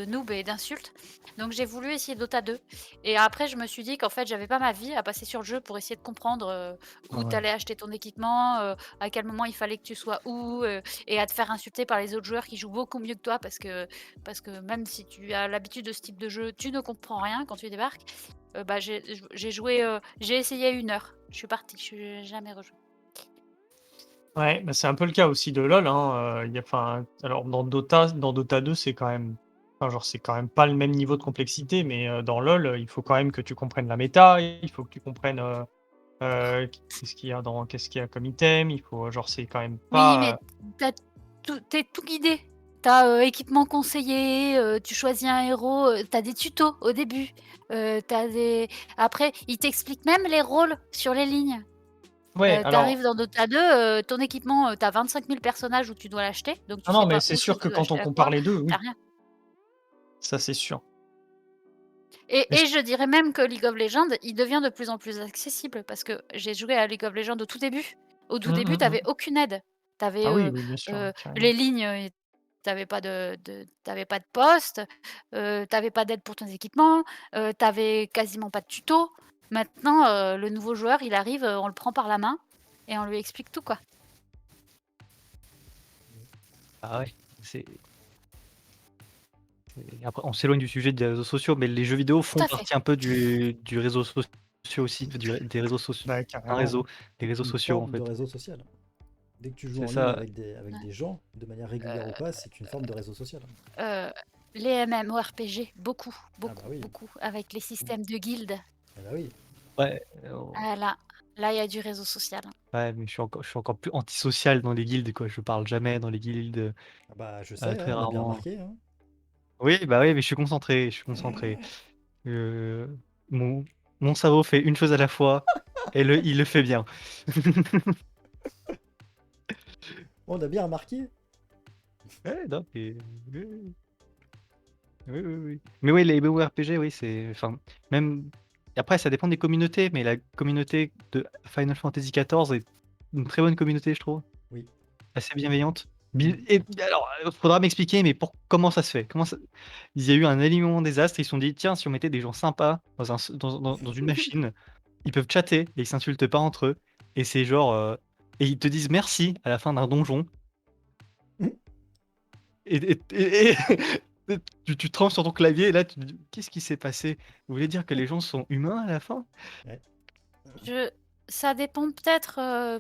C: noobs et d'insultes. Donc j'ai voulu essayer Dota 2 et après je me suis dit qu'en fait j'avais pas ma vie à passer sur le jeu pour essayer de comprendre,
A: Ah
C: où tu
A: ouais.
C: allais acheter ton équipement, à quel moment il fallait que tu sois où, et à te faire insulter par les autres joueurs qui jouent beaucoup mieux que toi parce que même si tu as l'habitude de ce type de jeu, tu ne comprends rien quand tu débarques. Bah, j'ai joué, j'ai essayé 1 heure. Je suis partie, je suis jamais rejouée.
D: Ouais, bah, c'est un peu le cas aussi de LoL, hein, il y a enfin, alors dans Dota 2, c'est quand même enfin, genre, c'est quand même pas le même niveau de complexité, mais dans LoL, il faut quand même que tu comprennes la méta, il faut que tu comprennes, qu'est-ce qu'il y a comme item, il faut genre, c'est quand même
C: Oui,
D: pas,
C: mais tu tout guidé. Tu as, équipement conseillé, tu choisis un héros, tu as des tutos au début, tu des après, ils t'expliquent même les rôles sur les lignes.
D: ouais,
C: Tu
D: alors
C: arrives dans Dota 2, ton équipement, tu as 25 000 personnages où tu dois l'acheter, donc
D: non,
C: tu
D: non,
C: sais
D: mais
C: pas
D: c'est
C: où est-ce que
D: sûr que
C: tu dois
D: quand on
C: acheter à
D: compare
C: quoi,
D: les 2,
C: tu
D: oui,
C: rien.
D: ça c'est sûr.
C: Et
D: Mais
C: et
D: c
C: je dirais même que League of Legends, il devient de plus en plus accessible parce que j'ai joué à League of Legends au tout début. Au tout
D: mmh,
C: début, tu
D: mmh
C: avais
D: mh.
C: aucune aide. Tu avais,
D: Ah oui, oui, bien sûr, ouais,
C: les
D: carrément.
C: lignes, tu pas de poste, tu pas d'aide pour ton équipement, tu quasiment pas de tuto. Maintenant, le nouveau joueur, il arrive, on le prend par la main et on lui explique tout, quoi.
A: Ah ouais, c'est et après on s'éloigne du sujet des réseaux sociaux, mais les jeux vidéo
C: Tout
A: font
C: à fait.
A: partie un peu du réseau sociaux aussi, des réseaux sociaux,
D: Bah,
A: un
D: carrément,
A: réseau,
D: ouais.
A: des réseaux
B: Une
A: sociaux en
B: forme de
A: fait.
B: réseau social. Dès que tu joues
A: C'est
B: en ligne
A: ça.
B: avec
C: Ouais.
B: des gens, de manière régulière ou pas, c'est une forme de réseau social.
C: Heu, les MMORPG, beaucoup,
B: Ah bah
C: beaucoup,
B: oui.
C: beaucoup, avec les systèmes de guildes.
B: Ah bah oui.
A: Ouais,
C: Ah là, il y a du réseau social.
A: ouais, mais je suis encore plus antisocial dans les guildes, quoi. Je parle jamais dans les guildes,
B: Ah bah je sais, hein,
A: très
B: on a bien
A: rarement.
B: remarqué, hein.
A: Oui, bah oui, mais je suis concentré, je suis concentré. Heu, mon mon cerveau fait une chose à la fois et il le fait bien.
B: On a bien remarqué.
A: Ouais, non, mais oui, oui. Oui, oui, oui. Mais oui, les MMORPG, oui, c'est enfin, même après ça dépend des communautés, mais la communauté de Final Fantasy XIV est une très bonne communauté, je trouve,
B: Oui.
A: assez bienveillante. Bi
B: Mhm.
A: et alors, faudra m'expliquer, mais comment ça se fait? Comment ça il y a eu un alignement des astres, ils se sont dit: «Tiens, si on mettait des gens sympas dans une machine, ils peuvent chatter et ils s'insultent pas entre eux» et c'est genre, et ils te disent merci à la fin d'un donjon et tu trembles sur ton clavier et là tu te dis: «Qu'est-ce qui s'est passé? Vous voulez dire que les gens sont humains à la fin?»
B: Ouais.
C: Je Ça dépend peut-être,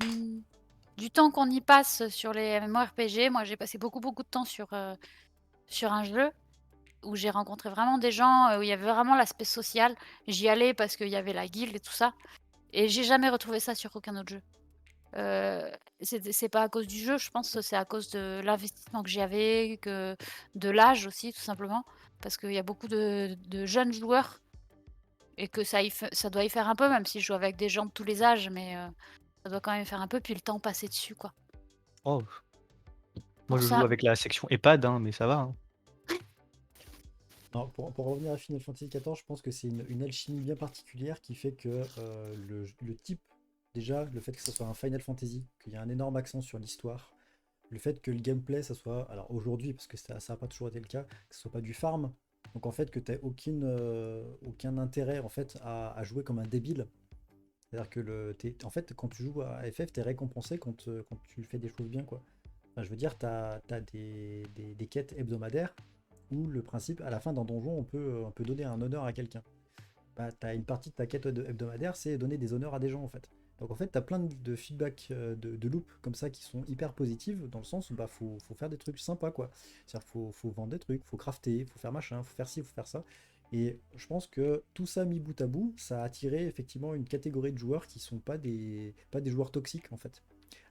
C: du temps qu'on y passe sur les MMORPG. Moi, j'ai passé beaucoup, beaucoup de temps sur un jeu où j'ai rencontré vraiment des gens, où il y avait vraiment l'aspect social. J'y allais parce qu'il y avait la guilde et tout ça et j'ai jamais retrouvé ça sur aucun autre jeu. C'est pas à cause du jeu, je pense que c'est à cause de l'investissement que j'y avais, que de l'âge aussi tout simplement. Parce qu'il y a beaucoup de jeunes joueurs et que ça doit y faire un peu, même si je joue avec des gens de tous les âges, mais ça doit quand même faire un peu, puis le temps passé dessus, quoi.
A: Oh, moi
C: Pour
A: je joue
C: ça,
A: avec la section EHPAD, hein, mais ça va, hein.
B: Non, pour revenir à Final Fantasy XIV, je pense que c'est une alchimie bien particulière qui fait que le type, déjà, le fait que ce soit un Final Fantasy, qu'il y a un énorme accent sur l'histoire, le fait que le gameplay, ça soit, alors aujourd'hui, parce que ça n'a pas toujours été le cas, que ce soit pas du farm, donc en fait que tu n'aies aucun intérêt en fait à jouer comme un débile. C'est-à-dire que en fait, quand tu joues à FF, tu es récompensé quand tu fais des choses bien, quoi. Enfin, je veux dire, tu as, des quêtes hebdomadaires où le principe, à la fin d'un donjon, on peut donner un honneur à quelqu'un. Bah, tu as une partie de ta quête hebdomadaire, c'est donner des honneurs à des gens, en fait. Donc en fait, tu as plein de feedback, de loops comme ça qui sont hyper positives, dans le sens où bah, faut faire des trucs sympas, quoi. C'est-à-dire faut vendre des trucs, faut crafter, faut faire machin, faut faire ci, faut faire ça. Et je pense que tout ça mis bout à bout, ça a attiré effectivement une catégorie de joueurs qui sont pas des joueurs toxiques, en fait.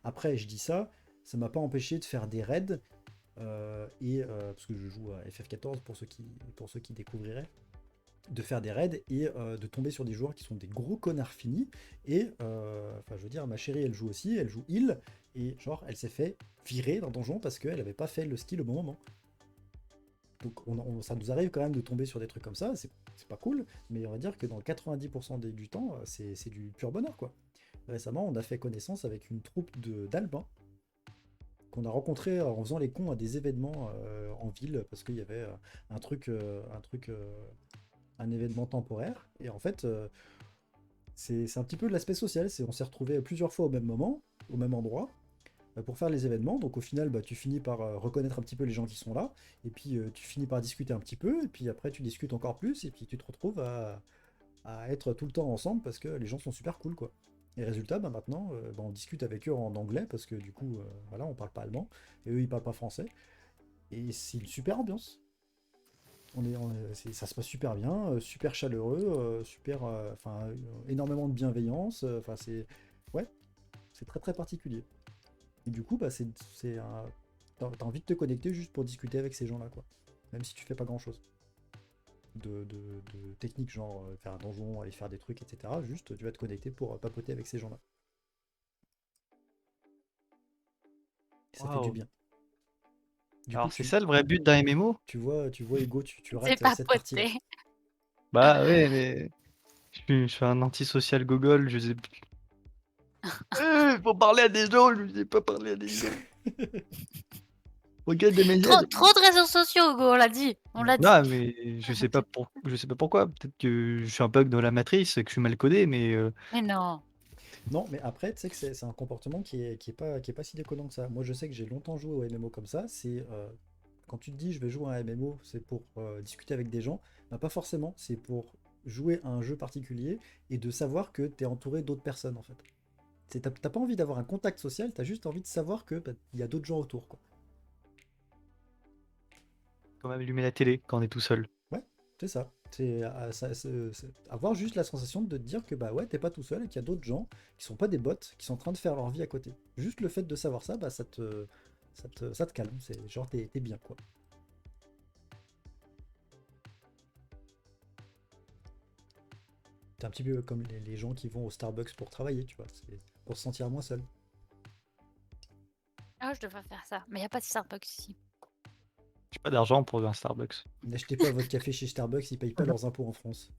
B: Après, je dis ça, ça m'a pas empêché de faire des raids, parce que je joue à FF14 pour ceux qui découvriraient, de faire des raids et de tomber sur des joueurs qui sont des gros connards finis. Et enfin, je veux dire, ma chérie, elle joue aussi, elle joue heal, et genre, elle s'est fait virer d'un donjon parce qu'elle avait pas fait le skill au bon moment. Donc, ça nous arrive quand même de tomber sur des trucs comme ça, c'est pas cool, mais on va dire que dans 90% du temps, c'est du pur bonheur, quoi. Récemment, on a fait connaissance avec une troupe d'Albins qu'on a rencontré en faisant les cons à des événements en ville parce qu'il y avait un événement temporaire. Et en fait, c'est un petit peu de l'aspect social. On s'est retrouvés plusieurs fois au même moment, au même endroit, pour faire les événements. Donc au final, bah, tu finis par reconnaître un petit peu les gens qui sont là. Et puis tu finis par discuter un petit peu. Et puis après, tu discutes encore plus. Et puis tu te retrouves à être tout le temps ensemble parce que les gens sont super cool, quoi. Et résultat, bah maintenant, bah, on discute avec eux en anglais parce que du coup, voilà, on parle pas allemand et eux ils parlent pas français. Et c'est une super ambiance. Ça se passe super bien, super chaleureux, super, enfin, énormément de bienveillance. Enfin, ouais, c'est très très particulier. Et du coup, bah, t'as envie de te connecter juste pour discuter avec ces gens-là, quoi. Même si tu fais pas grand-chose de technique, genre faire un donjon, aller faire des trucs, etc. Juste, tu vas te connecter pour papoter avec ces gens-là. Et ça fait du
A: Waouh!
B: bien. Du coup,
A: Alors c'est ça le vrai but d'un MMO?
B: tu vois, Hugo, tu
C: c'est
B: rates cette partie-là.
C: papoter.
A: Bah ouais, mais je suis un antisocial gogol, je sais faut parler à des gens, je sais pas parler à des gens. Regarde mes
C: Trop,
A: ailes.
C: trop de réseaux sociaux, Hugo, on l'a dit. On
B: Ouais.
C: l'a dit.
A: Non, mais je sais pas pourquoi. Peut-être que je suis un bug dans la matrice, que je suis mal codé, mais
C: Mais non.
B: Non, mais après, tu sais que c'est un comportement qui est pas si déconnant que ça. Moi, je sais que j'ai longtemps joué au MMO comme ça. Quand tu te dis je vais jouer à un MMO, c'est pour discuter avec des gens. Bah, pas forcément, c'est pour jouer à un jeu particulier et de savoir que tu es entouré d'autres personnes, en fait. T'as pas envie d'avoir un contact social, t'as juste envie de savoir que bah, il y a d'autres gens autour, quoi.
A: quand même allumer la télé quand on est tout seul.
B: Ouais, c'est ça. C'est avoir juste la sensation de te dire que bah ouais, t'es pas tout seul et qu'il y a d'autres gens qui sont pas des bots, qui sont en train de faire leur vie à côté. Juste le fait de savoir ça, bah ça te calme. C'est genre t'es bien, quoi. C'est un petit peu comme les gens qui vont au Starbucks pour travailler, tu vois. C'est pour se sentir moins seul.
C: Ah, je devrais faire ça. Mais il n'y a pas de Starbucks ici.
A: J'ai pas d'argent pour un Starbucks.
B: N'achetez pas votre café chez Starbucks, ils payent pas leurs impôts en France.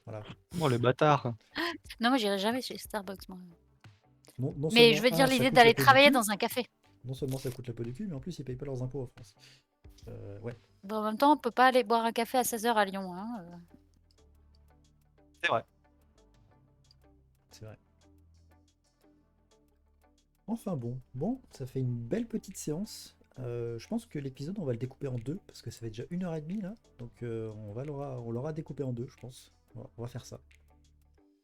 B: Voilà.
A: Oh le bâtard!
C: Non, moi, j'irai jamais chez Starbucks, moi.
B: Non
C: Mais je
B: seulement,
C: veux dire
B: ça
C: l'idée
B: coûte la
C: d'aller
B: peau du
C: travailler
B: cul,
C: dans un café.
B: non seulement ça coûte la peau du cul, mais en plus ils payent pas leurs impôts en France. Ouais,
C: Bon, en même temps, on peut pas aller boire un café à 16 h à Lyon, hein.
A: C'est vrai.
B: c'est vrai. Enfin bon, ça fait une belle petite séance. Je pense que l'épisode, on va le découper en deux, parce que ça fait déjà 1h30 là. Donc on l'aura découpé en deux, je pense. On va faire ça.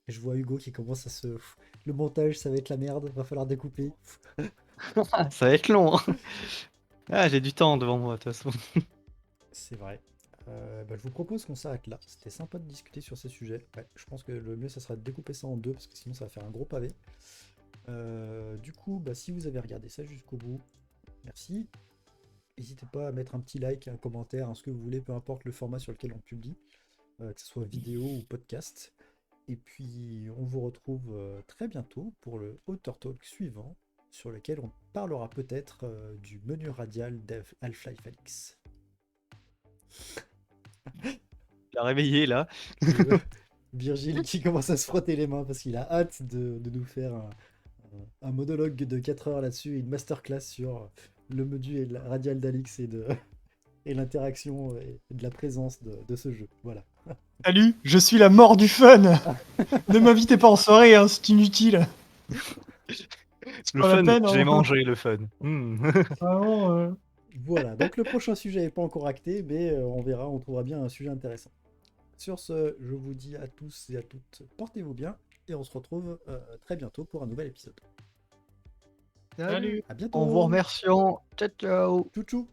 B: Et je vois Hugo qui commence à se... Le montage, ça va être la merde, va falloir découper.
A: Ça va être long, hein. Ah, j'ai du temps devant moi de toute façon.
B: C'est vrai. Bah, je vous propose qu'on s'arrête là. C'était sympa de discuter sur ces sujets. Ouais, je pense que le mieux, ça sera de découper ça en deux, parce que sinon ça va faire un gros pavé. Du coup, bah, si vous avez regardé ça jusqu'au bout, merci. N'hésitez pas à mettre un petit like, un commentaire, ce que vous voulez, peu importe le format sur lequel on publie, que ce soit vidéo ou podcast. Et puis, on vous retrouve très bientôt pour le Author Talk suivant. sur lequel on parlera peut-être du menu radial d'Half-Life Alyx.
A: Il a réveillé là.
B: Virgile qui commence à se frotter les mains parce qu'il a hâte de nous faire un monologue de 4 heures là-dessus et une masterclass sur le menu radial d'Alyx et l'interaction et de la présence de ce jeu. Voilà.
D: Salut, je suis la mort du fun. Ne m'invitez pas en soirée, hein, c'est inutile. C'est
A: Le
D: pas la
A: fun,
D: peine,
A: j'ai
D: hein.
A: mangé le fun.
D: Vraiment,
B: Voilà, donc le prochain sujet n'est pas encore acté, mais on verra, on trouvera bien un sujet intéressant. Sur ce, je vous dis à tous et à toutes, portez-vous bien, et on se retrouve très bientôt pour un nouvel épisode.
D: Salut.
B: À bientôt.
A: En vous remerciant. Ciao, ciao.
B: Tchou tchou.